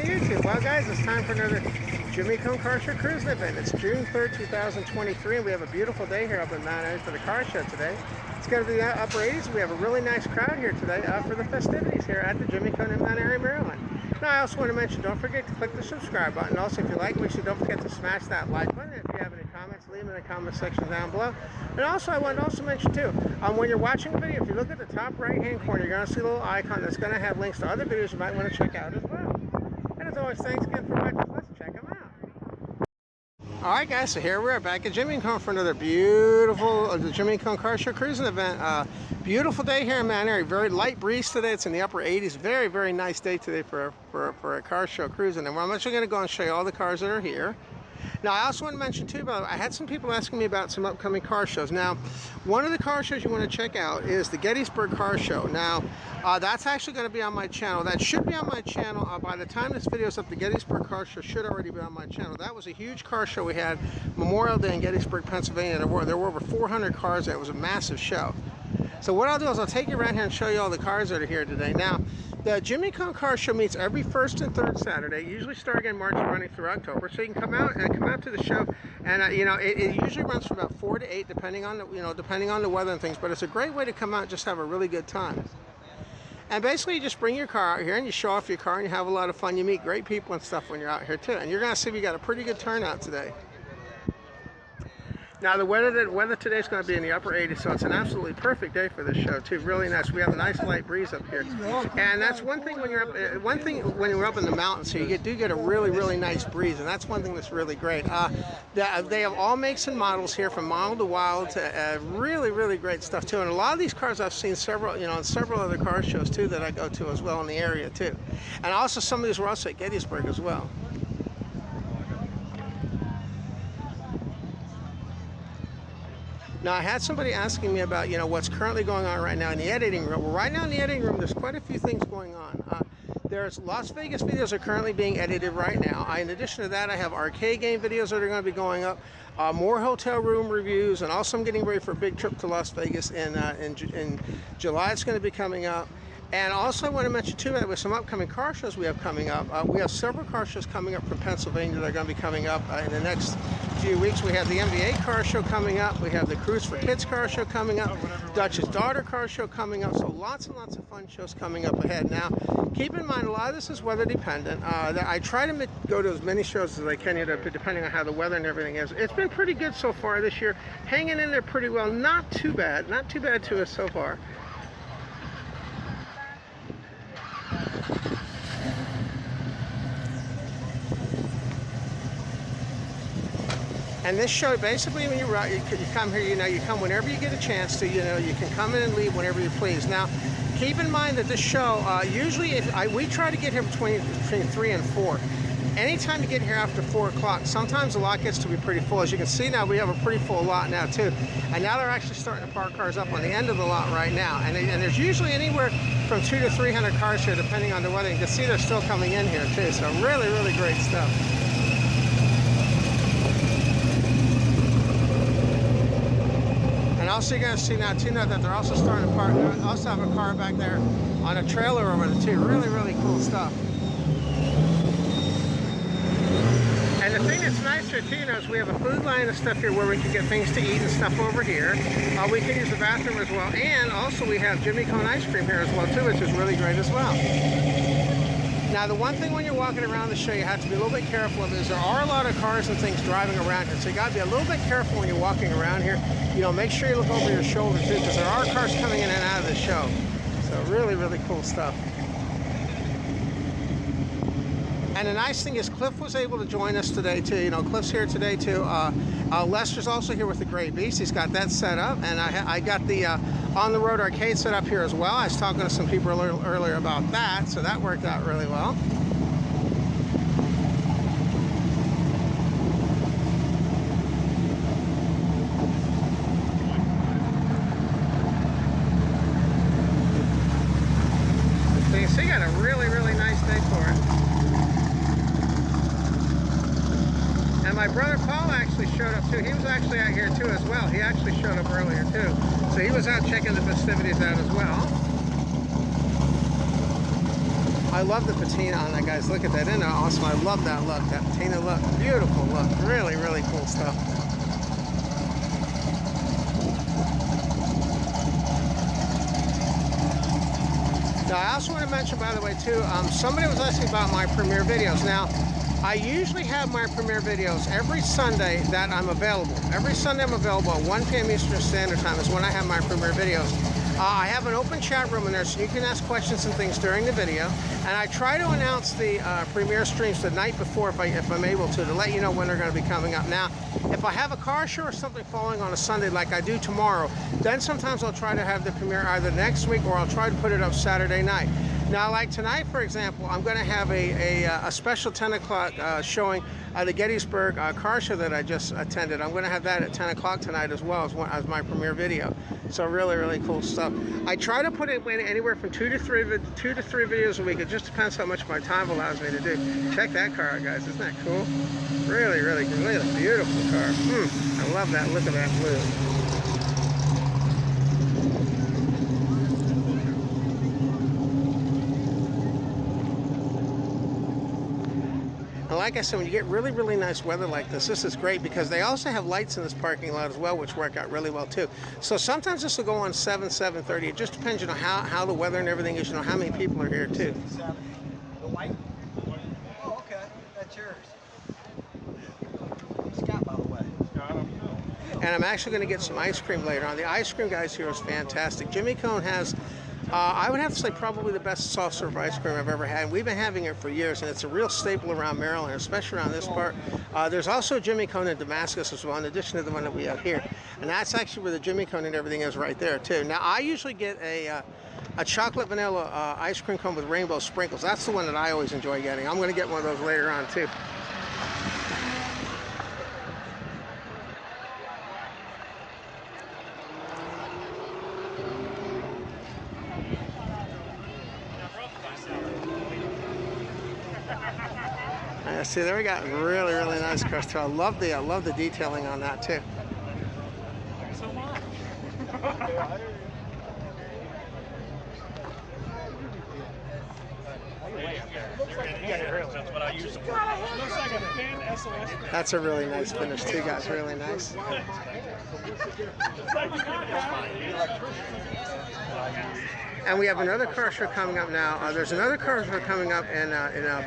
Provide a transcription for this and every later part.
YouTube. Well guys, it's time for another Jimmie Car Show cruising event. It's June 3rd, 2023, and we have a beautiful day here up in Mount Airy for the car show today. It's going to be upper 80s. We have a really nice crowd here today for the festivities here at the Jimmie in Mount Airy, Maryland. Now, I also want to mention, don't forget to click the subscribe button. Also, if you like, make sure don't forget to smash that like button. If you have any comments, leave them in the comment section down below. And also, I want to also mention too, when you're watching the video, if you look at the top right-hand corner, you're going to see a little icon that's going to have links to other videos you might want to check out as well. And as always, thanks again for watching. Let's check them out. Alright guys, so here we are back at Jimmie for another beautiful Jimmie Car Show cruising event. Beautiful day here in Mount Airy. Very light breeze today. It's in the upper 80s. Very, very nice day today for a car show cruising. And I'm actually going to go and show you all the cars that are here. Now, I also want to mention too, by the way, I had some people asking me about some upcoming car shows. Now, one of the car shows you want to check out is the Gettysburg Car Show. Now, that's actually going to be on my channel. That should be on my channel. By the time this video is up, the Gettysburg Car Show should already be on my channel. That was a huge car show we had Memorial Day in Gettysburg, Pennsylvania. There were over 400 cars there. It was a massive show. So what I'll do is I'll take you around here and show you all the cars that are here today. Now, the Jimmie Car Show meets every first and third Saturday, usually starting in March and running through October. So you can come out to the show, and you know, it usually runs from about 4 to 8, depending on the weather and things. But it's a great way to come out and just have a really good time. And basically, you just bring your car out here and you show off your car and you have a lot of fun. You meet great people and stuff when you're out here too. And you're gonna see we got a pretty good turnout today. Now the weather today is going to be in the upper 80s, so it's an absolutely perfect day for this show too. Really nice. We have a nice light breeze up here, and that's one thing when you're up. One thing when you're up in the mountains, so you do get a really nice breeze, and that's one thing that's really great. They have all makes and models here, from model to wild, to really great stuff too. And a lot of these cars I've seen on several other car shows too that I go to as well in the area too. And also some of these were also at Gettysburg as well. Now, I had somebody asking me about, what's currently going on right now in the editing room. Well, right now in the editing room, there's quite a few things going on. There's Las Vegas videos are currently being edited right now. In addition to that, I have arcade game videos that are going to be going up, more hotel room reviews, and also I'm getting ready for a big trip to Las Vegas in July. It's going to be coming up. And also I want to mention too that with some upcoming car shows we have coming up. We have several car shows coming up from Pennsylvania that are going to be coming up in the next few weeks. We have the NBA car show coming up. We have the Cruise for Kids car show coming up. Dutch's Daughter car show coming up. So lots and lots of fun shows coming up ahead. Now, keep in mind, a lot of this is weather dependent. I try to go to as many shows as I can, depending on how the weather and everything is. It's been pretty good so far this year. Hanging in there pretty well. Not too bad. Not too bad to us so far. And this show, basically, when you come here, you come whenever you get a chance to, you can come in and leave whenever you please. Now, keep in mind that this show, usually we try to get here between 3 and 4. Anytime you get here after 4 o'clock, sometimes the lot gets to be pretty full. As you can see now, we have a pretty full lot now too. And now they're actually starting to park cars up on the end of the lot right now. And there's usually anywhere from 200 to 300 cars here, depending on the weather. You can see they're still coming in here too. So really great stuff. And also you're going to see now too that they're also starting to park. They also have a car back there on a trailer over there too. Really cool stuff. And the thing that's nice here too, is we have a food line and stuff here where we can get things to eat and stuff over here. We can use the bathroom as well. And also we have Jimmie Cone ice cream here as well too, which is really great as well. Now, the one thing when you're walking around the show you have to be a little bit careful of is there are a lot of cars and things driving around here. So you got to be a little bit careful when you're walking around here. Make sure you look over your shoulder too, because there are cars coming in and out of the show. So really cool stuff. And the nice thing is Cliff was able to join us today too. Cliff's here today too. Lester's also here with the Great Beast. He's got that set up, and I got the on the road arcade set up here as well. I was talking to some people earlier about that, so that worked out really well. So you see, got a really nice day for it. And my brother Paul actually showed up too. He was actually out here too as well. He actually showed up earlier too. So he was out checking the festivities out as well. I love the patina on that, guys. Look at that. Isn't that awesome? I love that look, that patina look. Beautiful look. Really, really cool stuff. Now, I also want to mention, by the way, too, somebody was asking about my premiere videos. Now, I usually have my premiere videos every Sunday that I'm available. Every Sunday I'm available at 1 p.m. Eastern Standard Time is when I have my premiere videos. I have an open chat room in there so you can ask questions and things during the video. And I try to announce the premiere streams the night before if I'm able to let you know when they're going to be coming up. Now, if I have a car show or something falling on a Sunday like I do tomorrow, then sometimes I'll try to have the premiere either next week or I'll try to put it up Saturday night. Now, like tonight, for example, I'm going to have a special 10 o'clock showing the Gettysburg car show that I just attended. I'm going to have that at 10 o'clock tonight as well as my premiere video. So really, really cool stuff. I try to put it in anywhere from two to three videos a week. It just depends how much my time allows me to do. Check that car out, guys. Isn't that cool? Really, really, really beautiful car. I love that look of that blue. And like I said, when you get really, really nice weather like this is great because they also have lights in this parking lot as well, which work out really well too. So sometimes this will go on 7:30. It just depends, you know, how the weather and everything is, you know, how many people are here too. The white? Oh, okay. That's yours. Scott, by the way. And I'm actually going to get some ice cream later on. The ice cream, guys, here is fantastic. Jimmie Cone has, I would have to say, probably the best soft serve ice cream I've ever had. We've been having it for years, and it's a real staple around Maryland, especially around this part. There's also Jimmie Cone in Damascus as well, in addition to the one that we have here. And that's actually where the Jimmie Cone and everything is right there, too. Now, I usually get a chocolate vanilla ice cream cone with rainbow sprinkles. That's the one that I always enjoy getting. I'm going to get one of those later on, too. See, there we got really, really nice cars too. I love the detailing on that too. So much. That's a really nice finish too, guys. Really nice. And we have another car show coming up now. There's another car show coming up in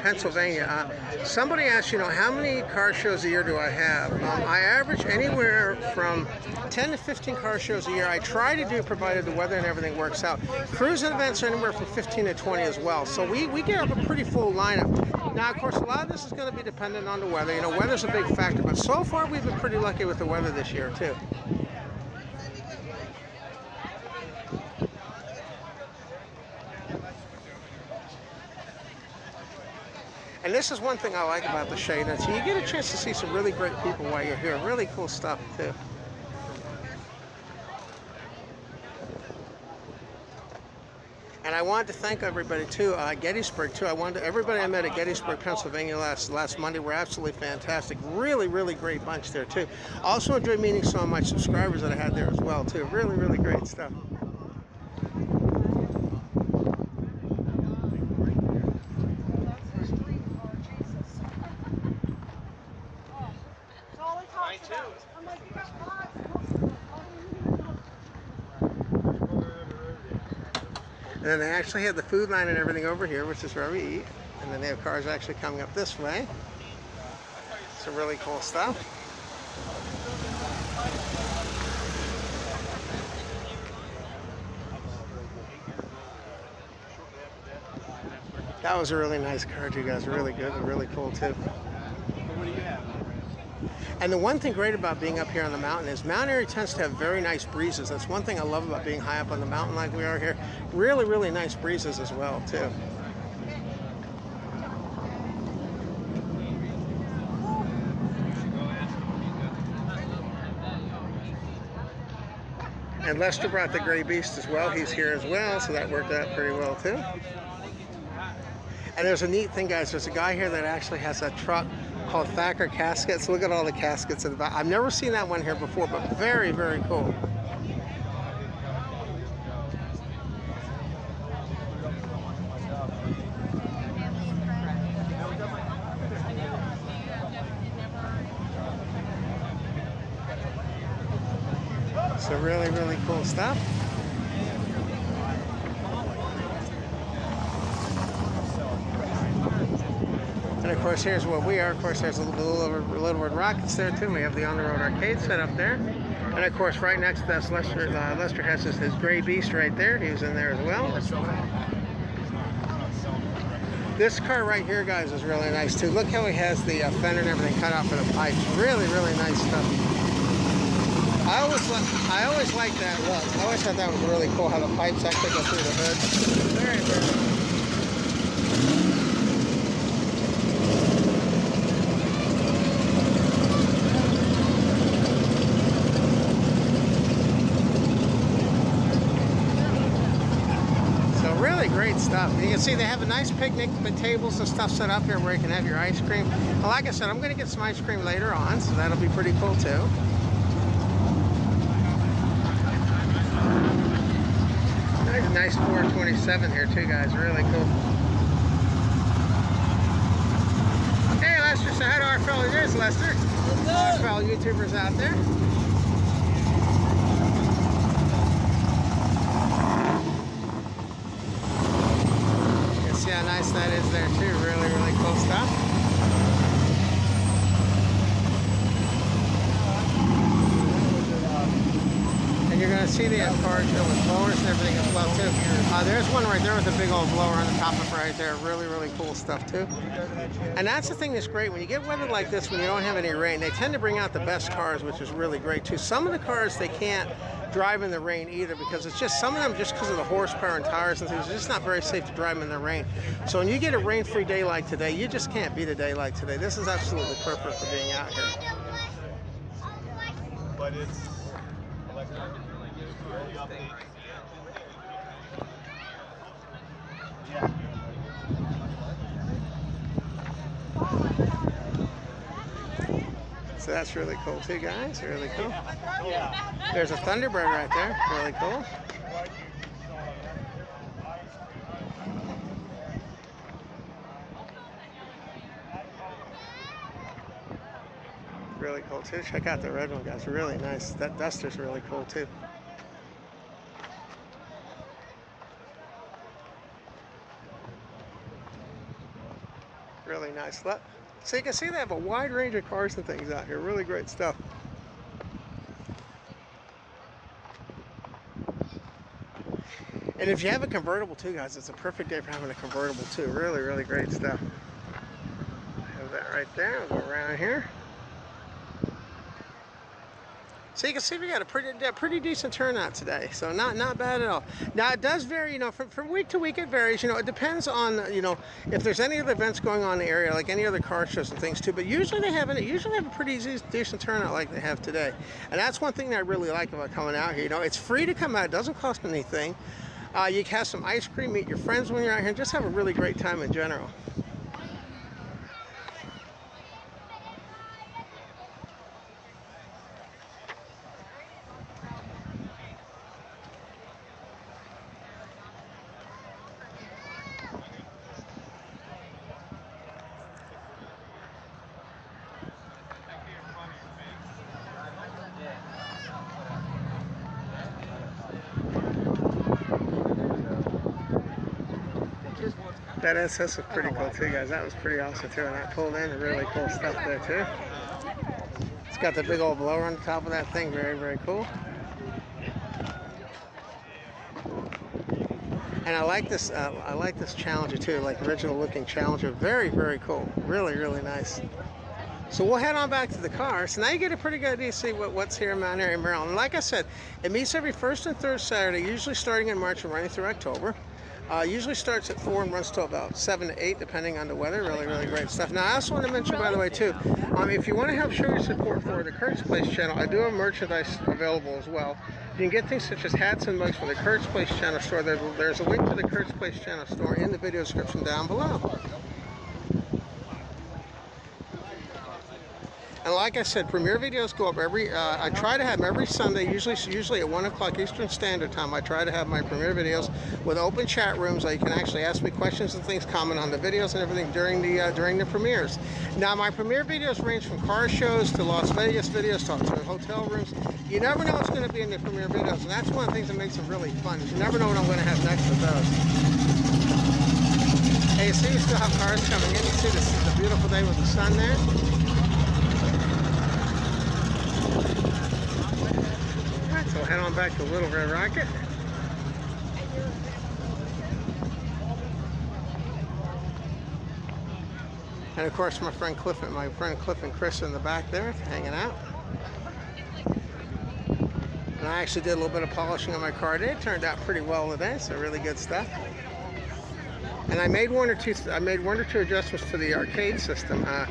Pennsylvania. Somebody asked, you know, how many car shows a year do I have? I average anywhere from 10 to 15 car shows a year. I try to do, provided the weather and everything works out. Cruising events are anywhere from 15 to 20 as well. So we get up a pretty full lineup. Now, of course, a lot of this is going to be dependent on the weather. You know, weather's a big factor, but so far we've been pretty lucky with the weather this year, too. And this is one thing I like about the show, you know, so you get a chance to see some really great people while you're here. Really cool stuff, too. And I wanted to thank everybody, too, Gettysburg, too. Everybody I met at Gettysburg, Pennsylvania last Monday were absolutely fantastic. Really, really great bunch there, too. Also enjoyed meeting some of my subscribers that I had there as well, too. Really, really great stuff. And then they actually have the food line and everything over here, which is where we eat. And then they have cars actually coming up this way. Some really cool stuff. That was a really nice car, too, guys. Really good and really cool, too. What do you have? And the one thing great about being up here on the mountain is Mount Airy tends to have very nice breezes. That's one thing I love about being high up on the mountain like we are here. Really, really nice breezes as well, too. And Lester brought the Gray Beast as well. He's here as well, so that worked out pretty well, too. And there's a neat thing, guys. There's a guy here that actually has a truck called Thacker Caskets. Look at all the caskets in the back. I've never seen that one here before, but very, very cool. So really, really cool stuff. And of course, here's what we are. Of course, there's a little Red Rockets there too. We have the on-the-road arcade set up there. And of course, right next to us, Lester has his Gray Beast right there. He was in there as well. This car right here, guys, is really nice too. Look how he has the fender and everything cut out for the pipes. Really, really nice stuff. I always liked that look. I always thought that was really cool how the pipes actually go through the hood. Very, very nice. Really great stuff. You can see they have a nice picnic tables and stuff set up here where you can have your ice cream. Well, like I said, I'm going to get some ice cream later on, so that'll be pretty cool too. There's a nice 427 here too, guys. Really cool. Hey, Lester, say hi to our fellow. There's Lester. Our fellow YouTubers out there. See how nice that is there too. Really, really cool stuff. And you're going to see they have cars here with blowers and everything as well too. There's one right there with a big old blower on the top of it right there. Really, really cool stuff too. And that's the thing that's great. When you get weather like this, when you don't have any rain, they tend to bring out the best cars, which is really great too. Some of the cars they can't drive in the rain either, because it's just some of them, just because of the horsepower and tires and things, it's just not very safe to drive them in the rain. So when you get a rain-free day like today, you just can't beat a day like today. This is absolutely perfect for being out here. But it's electronic. Yeah. So that's really cool too, guys. Really cool. There's a Thunderbird right there. Really cool. Really cool too. Check out the red one, guys. Really nice. That Duster's really cool too. Really nice. So you can see they have a wide range of cars and things out here. Really great stuff. And if you have a convertible too, guys, it's a perfect day for having a convertible too. Really, really great stuff. Have that right there. We'll go around here. So you can see we got a pretty decent turnout today. So not bad at all. Now it does vary, you know, from week to week it varies. You know, it depends on, you know, if there's any other events going on in the area, like any other car shows and things too. But usually they have a pretty decent turnout like they have today. And that's one thing that I really like about coming out here. You know, it's free to come out. It doesn't cost anything. You can have some ice cream, meet your friends when you're out here, and just have a really great time in general. That's pretty cool too, guys. That was pretty awesome too, and that pulled in really cool stuff there too. It's got the big old blower on the top of that thing. Very, very cool. And I like this Challenger too, like original looking Challenger. Very, very cool. Really, really nice. So we'll head on back to the car. So now you get a pretty good idea to see what's here in Mount Airy, Maryland. And like I said, it meets every first and third Saturday, usually starting in March and running through October. Usually starts at 4 and runs till about 7 to 8, depending on the weather. Really, really great stuff. Now, I also want to mention, by the way, too, if you want to help show your support for the Kurt's Place channel, I do have merchandise available as well. You can get things such as hats and mugs from the Kurt's Place channel store. There's a link to the Kurt's Place channel store in the video description down below. And like I said, premiere videos go up I try to have them every Sunday, usually at 1 o'clock Eastern Standard Time. I try to have my premiere videos with open chat rooms so you can actually ask me questions and things, comment on the videos and everything during the premieres. Now, my premiere videos range from car shows to Las Vegas videos to hotel rooms. You never know what's going to be in the premiere videos, and that's one of the things that makes them really fun. You never know what I'm going to have next with those. Hey, you see, you still have cars coming in. You see the beautiful day with the sun there. All right, so we'll head on back to Little Red Rocket. And of course, my friend Cliff and Chris in the back there, hanging out. And I actually did a little bit of polishing on my car today. It turned out pretty well today, so really good stuff. And I made one or two adjustments to the arcade system. The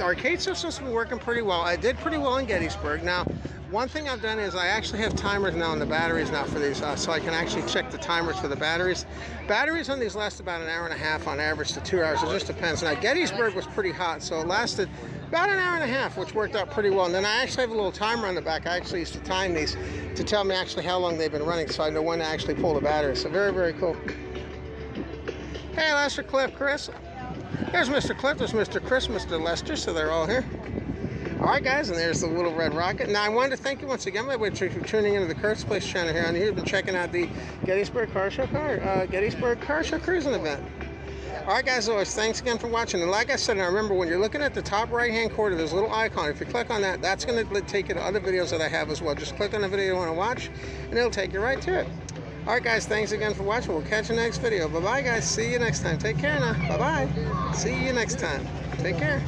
arcade system's been working pretty well. I did pretty well in Gettysburg. Now, one thing I've done is I actually have timers now on the batteries now for these, so I can actually check the timers for the batteries. Batteries on these last about an hour and a half on average to 2 hours. It just depends. Now, Gettysburg was pretty hot, so it lasted about an hour and a half, which worked out pretty well. And then I actually have a little timer on the back. I actually used to time these to tell me actually how long they've been running, so I know when to actually pull the battery. So very, very cool. Hey, Lester, Cliff, Chris. There's Mr. Cliff, there's Mr. Chris, Mr. Lester, so they're all here. All right, guys, and there's the Little Red Rocket. Now, I wanted to thank you once again, by the way, for tuning into the Kurt's Place channel here. And you've been checking out the Gettysburg Car Show Cruising event. All right, guys, as always, thanks again for watching. And like I said, now remember, when you're looking at the top right-hand corner, there's a little icon. If you click on that, that's going to take you to other videos that I have as well. Just click on the video you want to watch, and it'll take you right to it. All right, guys, thanks again for watching. We'll catch you next video. Bye-bye, guys. See you next time. Take care now. Bye-bye. See you next time. Take care.